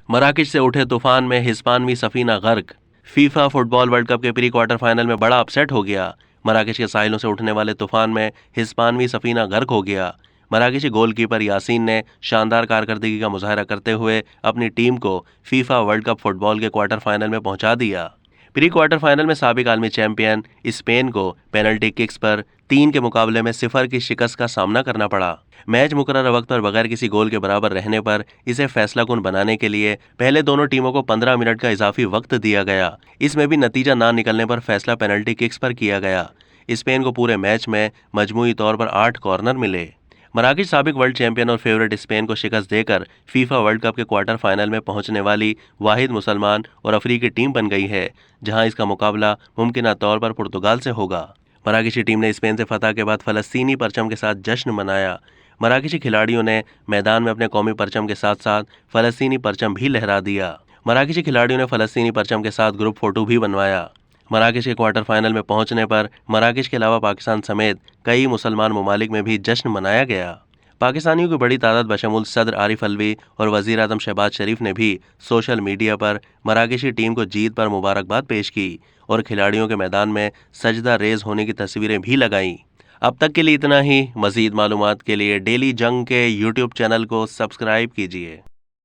मराकश से उठे तूफान में हिस्पानवी सफीना गर्क। फीफा फुटबॉल वर्ल्ड कप के प्री क्वार्टर फाइनल में बड़ा अपसेट हो गया। मराकश के साहिलों से उठने वाले तूफान में हिस्पानवी सफीना गर्क हो गया। मराकशी गोलकीपर यासीन ने शानदार कारकर्दगी का मुजाहरा करते हुए अपनी टीम को फीफा वर्ल्ड कप फुटबॉल के क्वार्टर फाइनल में पहुंचा दिया। प्री क्वार्टर फाइनल में साबिक आलमी चैंपियन स्पेन को पेनल्टी किक्स पर 3 के मुकाबले में 0 की शिकस्त का सामना करना पड़ा। मैच मुकर्रर वक्त पर बगैर किसी गोल के बराबर रहने पर इसे फैसलाकुन बनाने के लिए पहले दोनों टीमों को 15 मिनट का इजाफी वक्त दिया गया। इसमें भी नतीजा ना निकलने पर फैसला पेनल्टी किक्स पर किया गया। स्पेन को पूरे मैच में मजमूई तौर पर 8 कॉर्नर मिले। मराकश साबिक वर्ल्ड चैंपियन और फेवरेट स्पेन को शिकस्त देकर फीफा वर्ल्ड कप के क्वार्टर फाइनल में पहुंचने वाली वाहिद मुसलमान और अफ्रीकी टीम बन गई है, जहां इसका मुकाबला मुमकिन तौर पर पुर्तगाल से होगा। मराकशी टीम ने स्पेन से फतह के बाद फलस्तीनी परचम के साथ जश्न मनाया। मराकशी खिलाड़ियों ने मैदान में अपने कौमी परचम के साथ साथ फलस्तीनी परचम भी लहरा दिया। मराकशी खिलाड़ियों ने फलस्तीनी परचम के साथ ग्रुप फोटो भी बनवाया। मराकश के क्वार्टर फाइनल में पहुंचने पर मराकश के अलावा पाकिस्तान समेत कई मुसलमान ममालिक में भी जश्न मनाया गया। पाकिस्तानियों की बड़ी तादाद बशमूल सदर आरिफ अलवी और वजीर आजम शहबाज शरीफ ने भी सोशल मीडिया पर मराकशी टीम को जीत पर मुबारकबाद पेश की और खिलाड़ियों के मैदान में सजदा रेज होने की तस्वीरें भी लगाईं। अब तक के लिए इतना ही। मजीद मालूमात के लिए डेली जंग के यूट्यूब चैनल को सब्सक्राइब कीजिए।